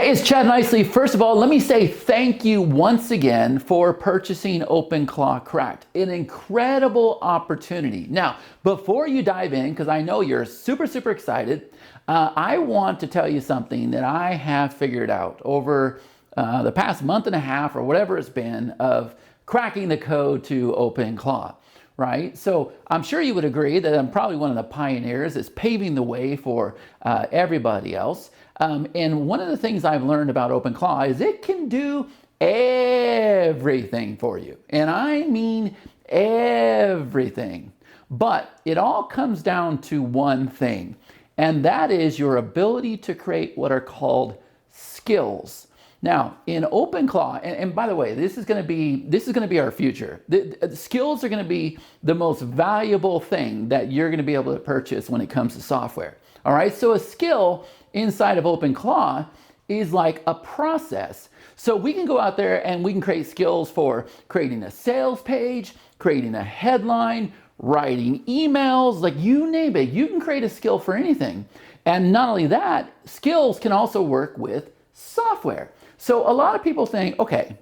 Hey, it's Chad Nicely. First of all, let me say thank you once again for purchasing OpenClaw Cracked. An incredible opportunity. Now, before you dive in, because I know you're super excited, I want to tell you something that I have figured out over the past month and a half or whatever it's been of cracking the code to OpenClaw. Right? So I'm sure you would agree that I'm probably one of the pioneers that's paving the way for everybody else. And one of the things I've learned about OpenClaw is it can do everything for you. And I mean everything. But it all comes down to one thing, and that is your ability to create what are called skills. Now, in OpenClaw, and by the way, this is going to be our future. The skills are going to be the most valuable thing that you're going to be able to purchase when it comes to software. All right, so a skill inside of OpenClaw is like a process. So we can go out there and we can create skills for creating a sales page, creating a headline, writing emails, like you name it. You can create a skill for anything. And not only that, skills can also work with software. So a lot of people think, okay,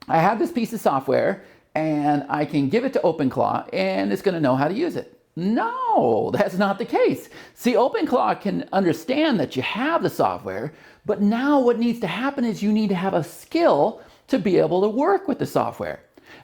I have this piece of software and I can give it to OpenClaw and it's going to know how to use it. No, that's not the case. See, OpenClaw can understand that you have the software, but now what needs to happen is you need to have a skill to be able to work with the software.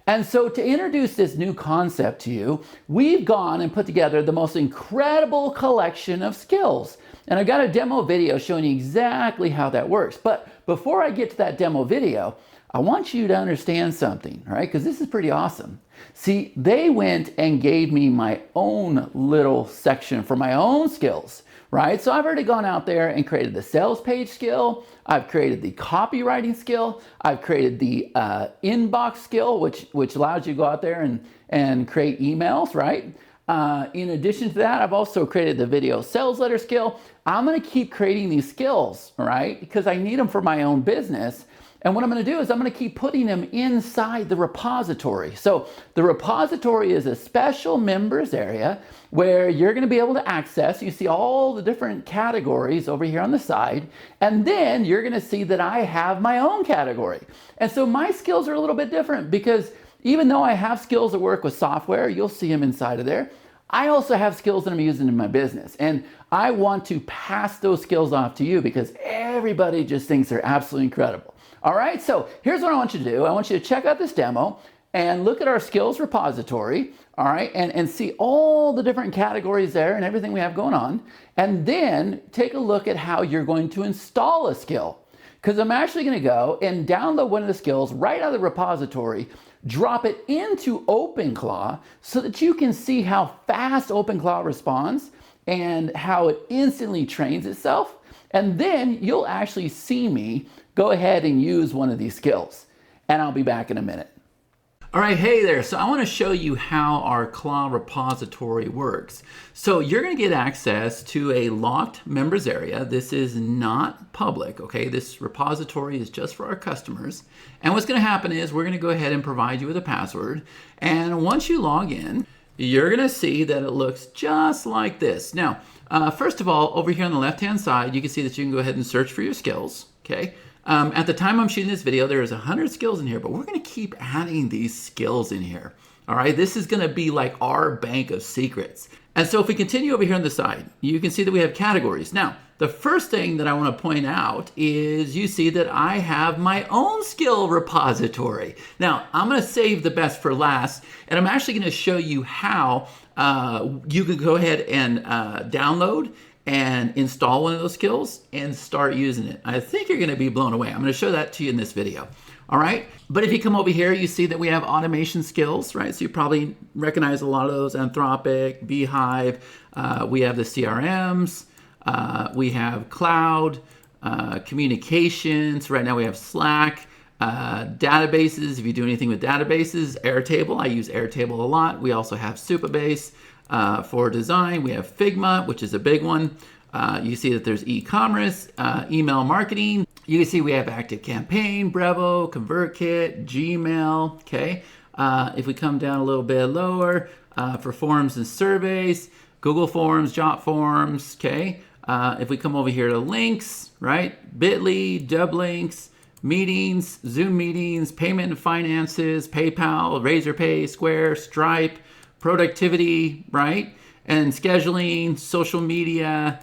And so to introduce this new concept to you, we've gone and put together the most incredible collection of skills. And I've got a demo video showing you exactly how that works. But before I get to that demo video, I want you to understand something, all right? Because this is pretty awesome. See, they went and gave me my own little section for my own skills, right? So I've already gone out there and created the sales page skill. I've created the copywriting skill. I've created the inbox skill, which allows you to go out there and create emails, right? In addition to that, I've also created the video sales letter skill. I'm going to keep creating these skills, right? Because I need them for my own business. And what I'm going to do is I'm going to keep putting them inside the repository. So the repository is a special members area where you're going to be able to access. You see all the different categories over here on the side. And then you're going to see that I have my own category. And so my skills are a little bit different because even though I have skills that work with software, you'll see them inside of there. I also have skills that I'm using in my business. And I want to pass those skills off to you because everybody just thinks they're absolutely incredible. All right, so here's what I want you to do. I want you to check out this demo and look at our skills repository, all right, and see all the different categories there and everything we have going on. And then take a look at how you're going to install a skill. Because I'm actually going to go and download one of the skills right out of the repository, drop it into OpenClaw so that you can see how fast OpenClaw responds and how it instantly trains itself. And then you'll actually see me go ahead and use one of these skills. And I'll be back in a minute. All right, hey there. So I want to show you how our Claw repository works. So you're going to get access to a locked members area. This is not public, okay? This repository is just for our customers. And what's going to happen is we're going to go ahead and provide you with a password. And once you log in, you're going to see that it looks just like this. Now, first of all, over here on the left-hand side, you can see that you can go ahead and search for your skills, okay? At the time I'm shooting this video, there's 100 skills in here, but we're going to keep adding these skills in here. All right, this is going to be like our bank of secrets. And so if we continue over here on the side, you can see that we have categories. Now, the first thing that I want to point out is you see that I have my own skill repository. Now, I'm going to save the best for last, and I'm actually going to show you how you can go ahead and download and install one of those skills and start using it. I think you're going to be blown away. I'm going to show that to you in this video. All right. But if you come over here, you see that we have automation skills, right? So you probably recognize a lot of those: Anthropic, Beehive. We have the CRMs. We have cloud, communications. Right now we have Slack, databases. If you do anything with databases, Airtable. I use Airtable a lot. We also have Supabase. For design, we have Figma, which is a big one. You see that there's e-commerce, email marketing. You can see we have ActiveCampaign, Brevo, ConvertKit, Gmail, okay? If we come down a little bit lower, for forms and surveys, Google Forms, Jot Forms, okay? If we come over here to links, right? Bit.ly, dub links, meetings, Zoom meetings, payment and finances, PayPal, Razorpay, Square, Stripe, productivity, right? And scheduling, social media,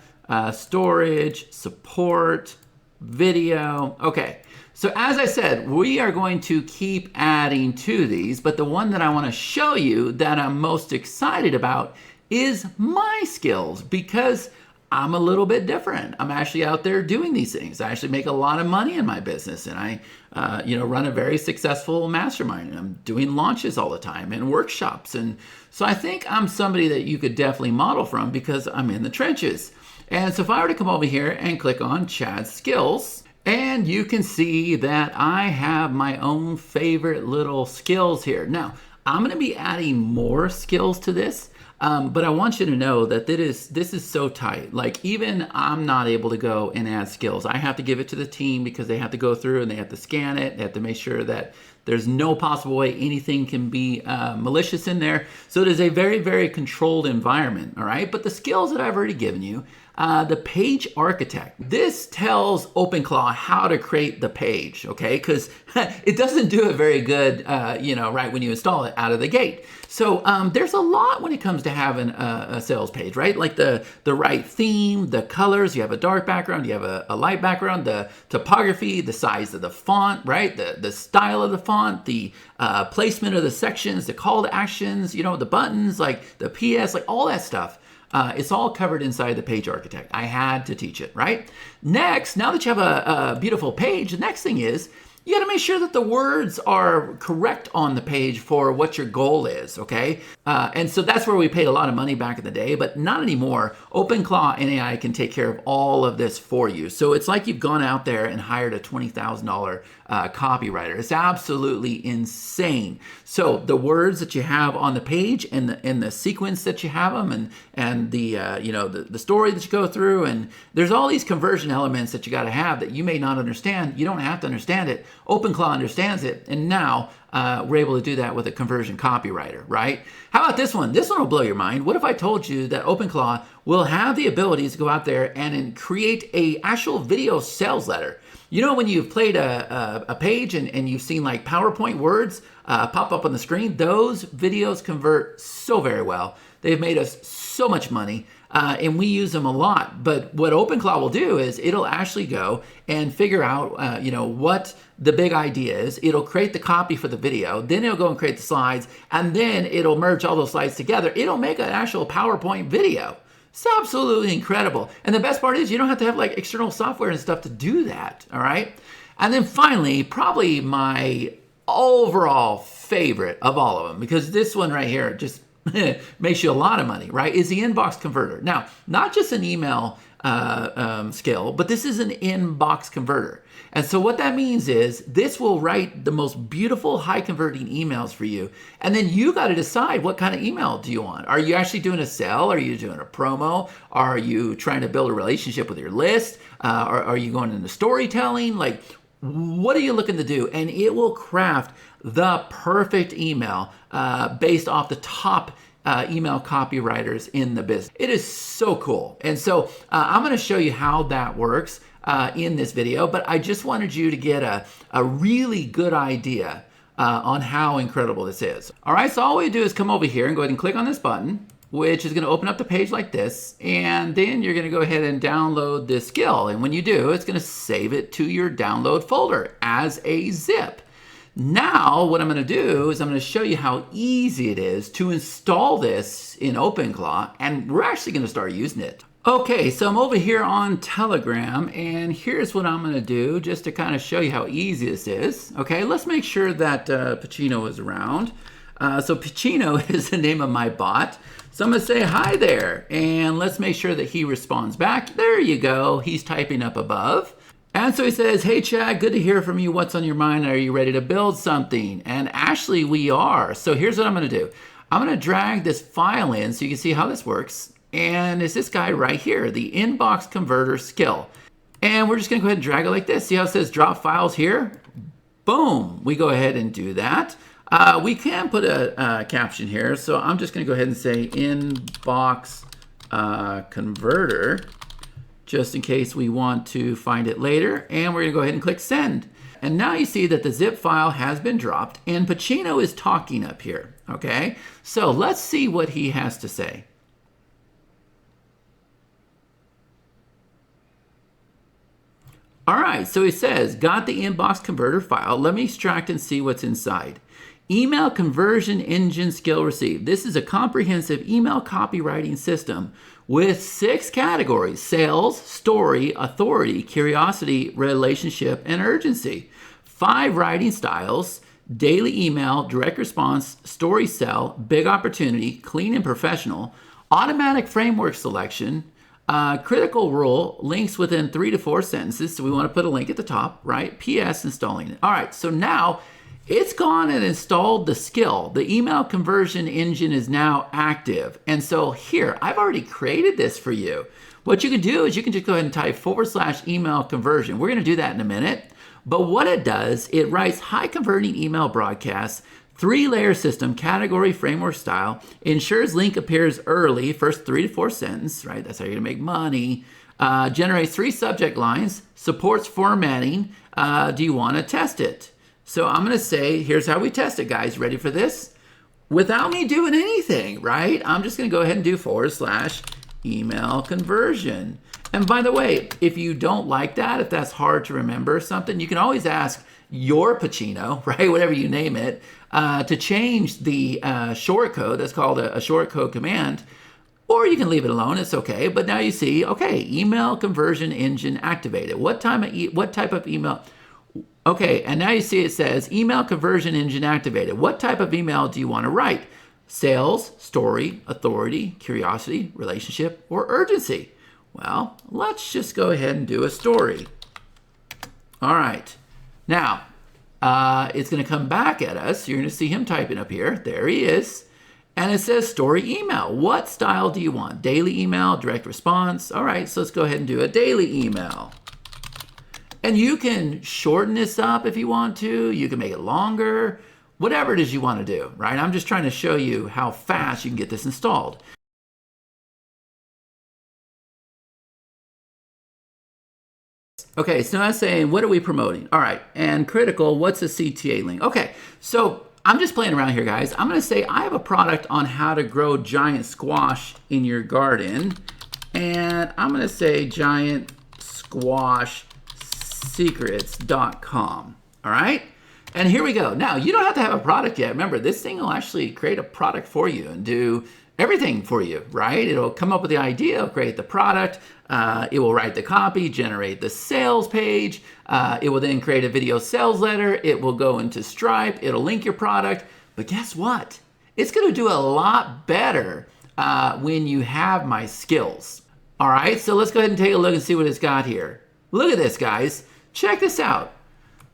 storage, support, video. Okay. So as I said, we are going to keep adding to these, but the one that I want to show you that I'm most excited about is my skills, because I'm a little bit different. I'm actually out there doing these things. I actually make a lot of money in my business, and I run a very successful mastermind, and I'm doing launches all the time and workshops. And so I think I'm somebody that you could definitely model from, because I'm in the trenches. And so if I were to come over here and click on Chad's skills, and you can see that I have my own favorite little skills here. Now, I'm going to be adding more skills to this, but I want you to know that this is so tight. Like, even I'm not able to go and add skills. I have to give it to the team, because they have to go through and they have to scan it. They have to make sure that there's no possible way anything can be malicious in there. So it is a very, very controlled environment, all right? But the skills that I've already given you, the page architect. This tells OpenClaw how to create the page, okay? Because it doesn't do it very good, right when you install it out of the gate. So there's a lot when it comes to having a sales page, right? Like the right theme, the colors, you have a dark background, you have a light background, the topography, the size of the font, right? The style of the font, the placement of the sections, the call to actions, the buttons, like the PS, like all that stuff. It's all covered inside the page architect. I had to teach it, right? Next, now that you have a beautiful page, the next thing is you got to make sure that the words are correct on the page for what your goal is, okay? And so that's where we paid a lot of money back in the day, but not anymore. OpenClaw and AI can take care of all of this for you. So it's like you've gone out there and hired a $20,000 copywriter. It's absolutely insane. So the words that you have on the page, and the sequence that you have them, and the story that you go through, and there's all these conversion elements that you got to have that you may not understand. You don't have to understand it. OpenClaw understands it, and now we're able to do that with a conversion copywriter, right? How about this one? This one will blow your mind. What if I told you that OpenClaw will have the abilities to go out there and create a actual video sales letter? You know, when you've played a page and you've seen like PowerPoint words pop up on the screen, those videos convert so very well. They've made us so much money, and we use them a lot. But what OpenClaw will do is it'll actually go and figure out, what the big idea is. It'll create the copy for the video, then it'll go and create the slides, and then it'll merge all those slides together. It'll make an actual PowerPoint video. It's absolutely incredible. And the best part is you don't have to have like external software and stuff to do that, all right? And then finally, probably my overall favorite of all of them, because this one right here just makes you a lot of money, right, is the inbox converter. Now, not just an email skill, but this is an inbox converter. And so what that means is this will write the most beautiful, high converting emails for you. And then you got to decide, what kind of email do you want? Are you actually doing a sell? Are you doing a promo? Are you trying to build a relationship with your list? Are you going into storytelling? Like, what are you looking to do? And it will craft the perfect email based off the top email copywriters in the business. It is so cool. And so I'm going to show you how that works in this video, but I just wanted you to get a really good idea on how incredible this is. All right, so all we do is come over here and go ahead and click on this button, which is going to open up the page like this, and then you're going to go ahead and download this skill. And when you do, it's going to save it to your download folder as a zip. Now, what I'm going to do is I'm going to show you how easy it is to install this in OpenClaw, and we're actually going to start using it. Okay, so I'm over here on Telegram, and here's what I'm going to do just to kind of show you how easy this is. Okay, let's make sure that Pacino is around. So Pacino is the name of my bot. So I'm going to say hi there, and let's make sure that he responds back. There you go. He's typing up above. And so he says, hey, Chad, good to hear from you. What's on your mind? Are you ready to build something? And actually, we are. So here's what I'm going to do. I'm going to drag this file in so you can see how this works. And it's this guy right here, the inbox converter skill. And we're just going to go ahead and drag it like this. See how it says drop files here? Boom. We go ahead and do that. We can put a caption here. So I'm just going to go ahead and say inbox converter. just in case we want to find it later. And we're going to go ahead and click send. And now you see that the zip file has been dropped and Pacino is talking up here. Okay, so let's see what he has to say. All right, so he says, got the inbox converter file. Let me extract and see what's inside. Email conversion engine skill received. This is a comprehensive email copywriting system with 6 categories: sales, story, authority, curiosity, relationship, and urgency. 5 writing styles: daily email, direct response, story sell, big opportunity, clean and professional, automatic framework selection, critical rule, links within 3 to 4 sentences. So we want to put a link at the top, right? PS installing it. All right, so now it's gone and installed the skill. The email conversion engine is now active. And so here, I've already created this for you. What you can do is you can just go ahead and type /email conversion. We're going to do that in a minute. But what it does, it writes high converting email broadcasts, 3-layer system, category, framework style, ensures link appears early, first 3 to 4 sentences, right? That's how you're gonna make money. Generates 3 subject lines, supports formatting. Do you wanna test it? So I'm gonna say, here's how we test it, guys. Ready for this? Without me doing anything, right? I'm just gonna go ahead and do /email conversion. And by the way, if you don't like that, if that's hard to remember something, you can always ask your Pacino, right, whatever you name it, to change the short code. That's called a short code command, or you can leave it alone. It's okay. But now you see, okay, email conversion engine activated. What type of email? Okay, and now you see it says email conversion engine activated. What type of email do you want to write? Sales, story, authority, curiosity, relationship, or urgency? Well, let's just go ahead and do a story. All right. Now, it's going to come back at us. You're going to see him typing up here. There he is. And it says story email. What style do you want? Daily email, direct response. All right, so let's go ahead and do a daily email. And you can shorten this up if you want to. You can make it longer. Whatever it is you want to do, right? I'm just trying to show you how fast you can get this installed. Okay, so now I'm saying, what are we promoting? All right, and critical, what's a CTA link? Okay, so I'm just playing around here, guys. I'm gonna say I have a product on how to grow giant squash in your garden, and I'm gonna say giantsquashsecrets.com, all right? And here we go. Now, you don't have to have a product yet. Remember, this thing will actually create a product for you and do everything for you, right? It'll come up with the idea, it'll create the product, it will write the copy, generate the sales page, it will then create a video sales letter, it will go into Stripe, it'll link your product, but guess what? It's gonna do a lot better when you have my skills. All right, so let's go ahead and take a look and see what it's got here. Look at this, guys. Check this out.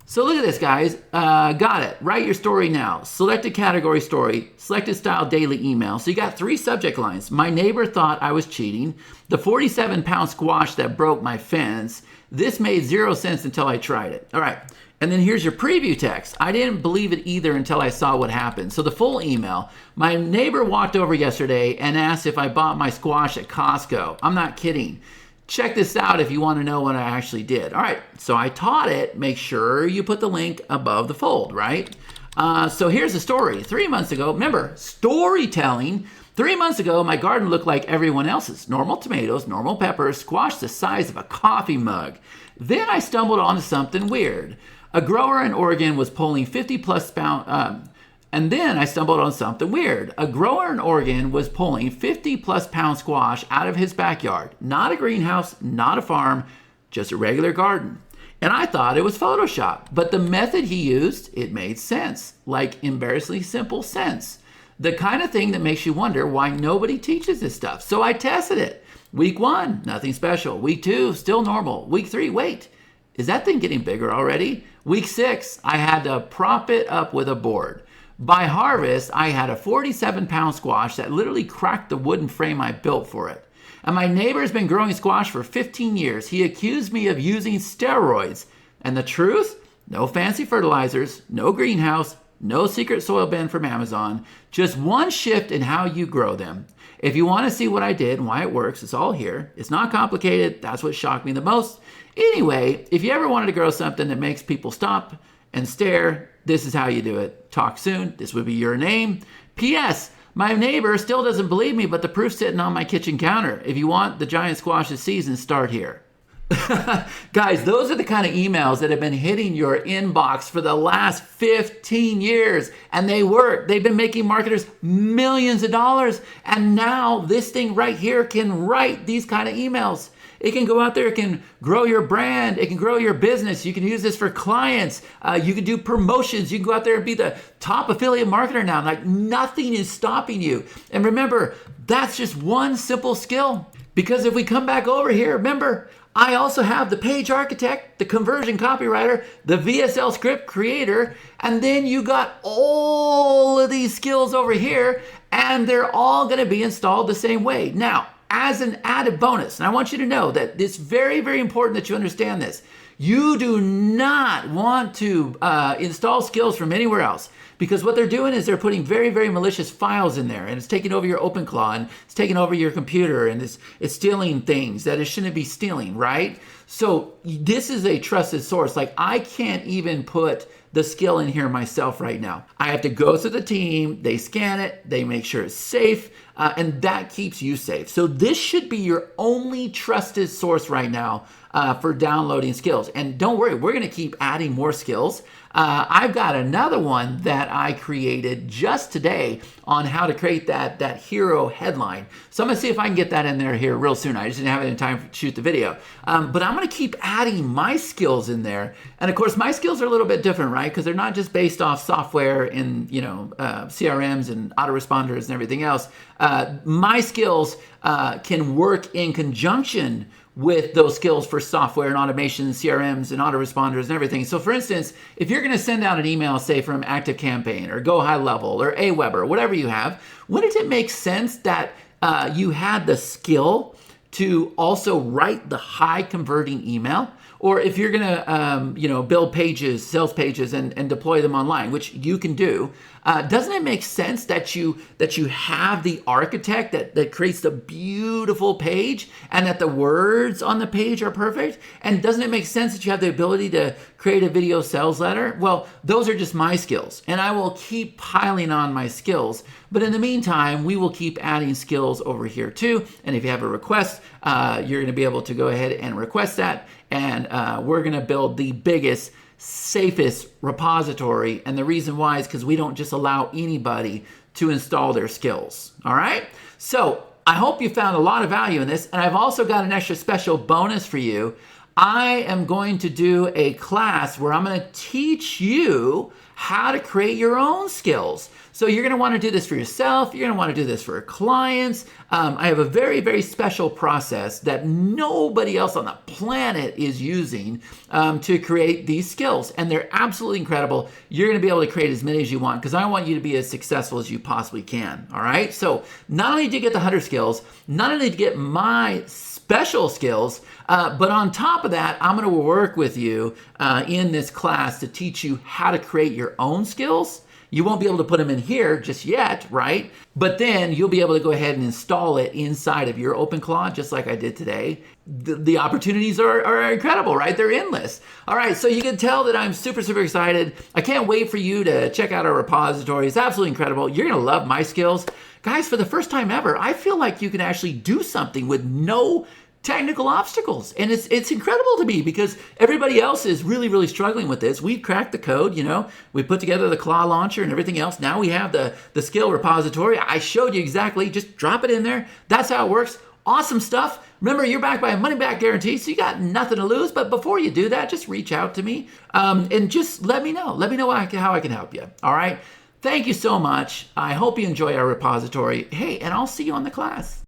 So look at this, guys. Got it. Write your story now. Selected category story. Selected style daily email. So you got 3 subject lines. My neighbor thought I was cheating. The 47-pound squash that broke my fence. This made 0 sense until I tried it. All right. And then here's your preview text. I didn't believe it either until I saw what happened. So the full email. My neighbor walked over yesterday and asked if I bought my squash at Costco. I'm not kidding. Check this out if you want to know what I actually did. All right, so I taught it. Make sure you put the link above the fold, right? So here's the story. 3 months ago, remember, storytelling. 3 months ago, my garden looked like everyone else's. Normal tomatoes, normal peppers, squash the size of a coffee mug. Then I stumbled onto something weird. A grower in Oregon was pulling 50-plus pound... And then I stumbled on something weird. A grower in Oregon was pulling 50-plus pound squash out of his backyard. Not a greenhouse, not a farm, just a regular garden. And I thought it was Photoshop. But the method he used, it made sense. Like embarrassingly simple sense. The kind of thing that makes you wonder why nobody teaches this stuff. So I tested it. Week 1, nothing special. Week 2, still normal. Week 3, wait, is that thing getting bigger already? Week 6, I had to prop it up with a board. By harvest, I had a 47-pound squash that literally cracked the wooden frame I built for it. And my neighbor's been growing squash for 15 years. He accused me of using steroids. And the truth? No fancy fertilizers, no greenhouse, no secret soil bin from Amazon, just one shift in how you grow them. If you want to see what I did and why it works, it's all here. It's not complicated. That's what shocked me the most. Anyway, if you ever wanted to grow something that makes people stop and stare, this is how you do it. Talk soon. This would be your name. P.S. My neighbor still doesn't believe me, but the proof's sitting on my kitchen counter. If you want the giant squashes season, start here. Guys, those are the kind of emails that have been hitting your inbox for the last 15 years, and they work. They've been making marketers millions of dollars, and now this thing right here can write these kind of emails. It can go out there, it can grow your brand, it can grow your business. You can use this for clients. You can do promotions. You can go out there and be the top affiliate marketer now. Like, nothing is stopping you. And remember, that's just one simple skill. Because if we come back over here, remember, I also have the page architect, the conversion copywriter, the VSL script creator, and then you got all of these skills over here, and they're all going to be installed the same way. Now, as an added bonus, and I want you to know that it's very, very important that you understand this. You do not want to install skills from anywhere else, because what they're doing is they're putting very, very malicious files in there, and it's taking over your OpenClaw, and it's taking over your computer, and it's stealing things that it shouldn't be stealing, right? So this is a trusted source. Like, I can't even put the skill in here myself right now. I have to go through the team, they scan it, they make sure it's safe, and that keeps you safe. So this should be your only trusted source right now for downloading skills. And don't worry, we're gonna keep adding more skills. I've got another one that I created just today on how to create that hero headline. So I'm gonna see if I can get that in there here real soon. I just didn't have it in time to shoot the video. But I'm gonna keep adding my skills in there. And of course, my skills are a little bit different, right? Because they're not just based off software and CRMs and autoresponders and everything else. My skills can work in conjunction with those skills for software and automation, CRMs and autoresponders and everything. So for instance, if you're gonna send out an email, say from ActiveCampaign or Go High Level or Aweber, whatever you have, wouldn't it make sense that you had the skill to also write the high converting email? Or if you're gonna build pages, sales pages, and deploy them online, which you can do, doesn't it make sense that you have the architect that creates the beautiful page and that the words on the page are perfect? And doesn't it make sense that you have the ability to create a video sales letter? Well, those are just my skills, and I will keep piling on my skills. But in the meantime, we will keep adding skills over here too. And if you have a request, you're gonna be able to go ahead and request that. And we're gonna build the biggest, safest repository. And the reason why is because we don't just allow anybody to install their skills, all right? So I hope you found a lot of value in this. And I've also got an extra special bonus for you. I am going to do a class where I'm gonna teach you how to create your own skills. So you're gonna wanna do this for yourself, you're gonna wanna do this for clients. I have a very, very special process that nobody else on the planet is using to create these skills. And they're absolutely incredible. You're gonna be able to create as many as you want because I want you to be as successful as you possibly can, all right? So not only do you get the 100 skills, not only do you get my special skills, but on top of that, I'm gonna work with you in this class to teach you how to create your own skills. You won't be able to put them in here just yet, right? But then you'll be able to go ahead and install it inside of your OpenClaw, just like I did today. The opportunities are incredible, right? They're endless. All right, so you can tell that I'm super, super excited. I can't wait for you to check out our repository. It's absolutely incredible. You're gonna love my skills. Guys, for the first time ever, I feel like you can actually do something with no technical obstacles. And it's incredible to me because everybody else is really, really struggling with this. We've cracked the code, we put together the Claw launcher and everything else. Now we have the skill repository. I showed you exactly, just drop it in there. That's how it works. Awesome stuff. Remember, you're backed by a money back guarantee, so you got nothing to lose. But before you do that, just reach out to me and just let me know. Let me know how I can help you. All right. Thank you so much. I hope you enjoy our repository. Hey, and I'll see you on the class.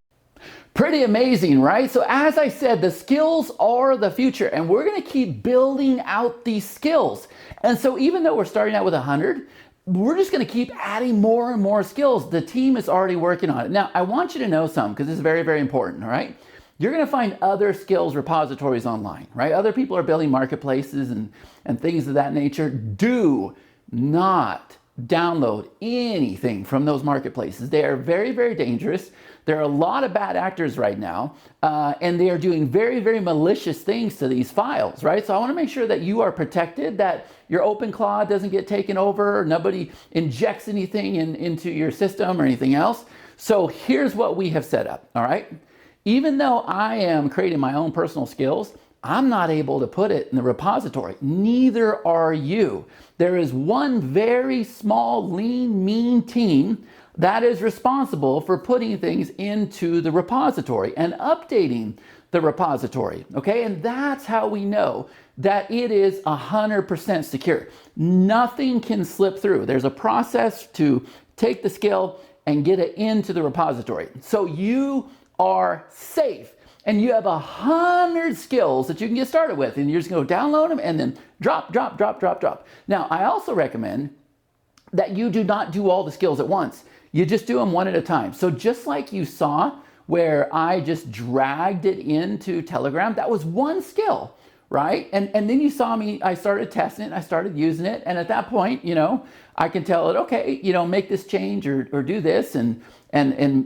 Pretty amazing, right? So as I said, the skills are the future, and we're gonna keep building out these skills. And so even though we're starting out with 100, we're just gonna keep adding more and more skills. The team is already working on it. Now, I want you to know something, because this is very, very important, all right? You're gonna find other skills repositories online, right? Other people are building marketplaces and things of that nature. Do not download anything from those marketplaces. They are very, very dangerous. There are a lot of bad actors right now, and they are doing very, very malicious things to these files, right? So I want to make sure that you are protected, that your OpenClaw doesn't get taken over, nobody injects anything into your system or anything else. So here's what we have set up, all right? Even though I am creating my own personal skills, I'm not able to put it in the repository. Neither are you. There is one very small, lean, mean team that is responsible for putting things into the repository and updating the repository, okay? And that's how we know that it is 100% secure. Nothing can slip through. There's a process to take the skill and get it into the repository. So you are safe. And you have 100 skills that you can get started with, and you're just going to download them and then drop. Now, I also recommend that you do not do all the skills at once. You just do them one at a time. So just like you saw where I just dragged it into Telegram, that was one skill, right? And then you saw me, I started testing it, I started using it, and at that point, you know, I can tell it, okay, you know, make this change or do this and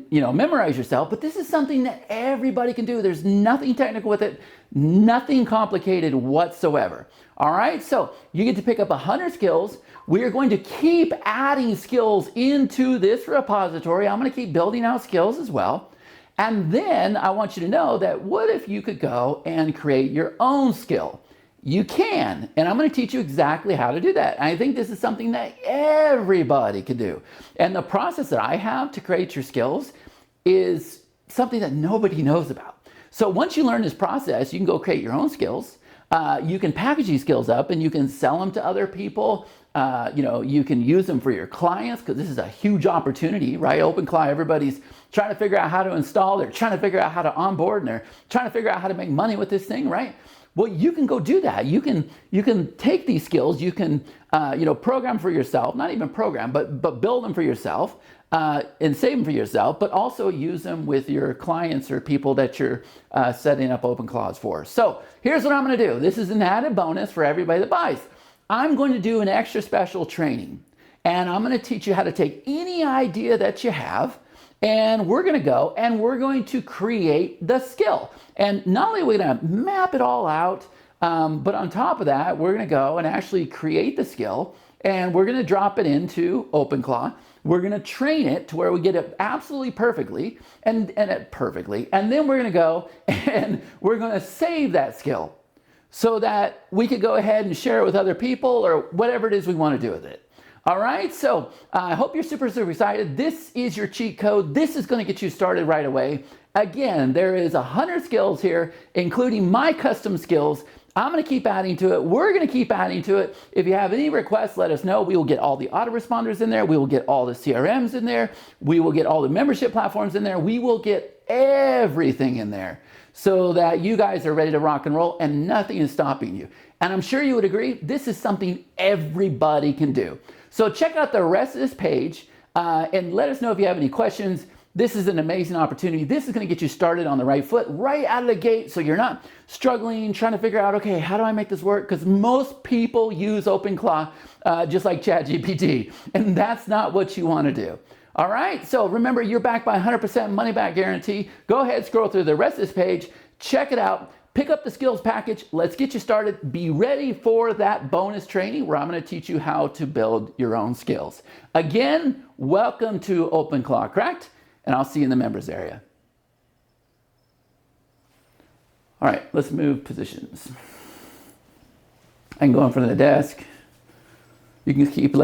you know, memorize yourself. But this is something that everybody can do. There's nothing technical with it, nothing complicated whatsoever. All right, so you get to pick up 100 skills. We are going to keep adding skills into this repository. I'm going to keep building out skills as well. And then I want you to know that what if you could go and create your own skill? You can, and I'm going to teach you exactly how to do that. I think this is something that everybody can do. And the process that I have to create your skills is something that nobody knows about. So once you learn this process, you can go create your own skills. You can package these skills up and you can sell them to other people. You know, you can use them for your clients because this is a huge opportunity, right? OpenClaw, everybody's trying to figure out how to install. They're trying to figure out how to onboard, and they're trying to figure out how to make money with this thing, right? Well, you can go do that. You can take these skills. You can you know, program for yourself. Not even program, but build them for yourself and save them for yourself. But also use them with your clients or people that you're setting up OpenClaws for. So here's what I'm going to do. This is an added bonus for everybody that buys. I'm going to do an extra special training, and I'm going to teach you how to take any idea that you have. And we're going to go and we're going to create the skill. And not only are we going to map it all out, but on top of that, we're going to go and actually create the skill, and we're going to drop it into OpenClaw. We're going to train it to where we get it absolutely perfectly and then we're going to go and we're going to save that skill so that we could go ahead and share it with other people or whatever it is we want to do with it. All right, so I hope you're super excited. This is your cheat code. This is going to get you started right away. Again, there is 100 skills here, including my custom skills. I'm going to keep adding to it. We're going to keep adding to it. If you have any requests, let us know. We will get all the autoresponders in there. We will get all the CRMs in there. We will get all the membership platforms in there. We will get everything in there so that you guys are ready to rock and roll and nothing is stopping you. And I'm sure you would agree, this is something everybody can do. So check out the rest of this page and let us know if you have any questions. This is an amazing opportunity. This is going to get you started on the right foot right out of the gate, so you're not struggling, trying to figure out, okay, how do I make this work? Because most people use OpenClaw just like ChatGPT, and that's not what you want to do. All right, so remember, you're backed by 100% money back guarantee. Go ahead, scroll through the rest of this page, check it out. Pick up the skills package. Let's get you started. Be ready for that bonus training where I'm going to teach you how to build your own skills. Again, welcome to OpenClaw Cracked, and I'll see you in the members area. All right, let's move positions. I can go in front of the desk. You can keep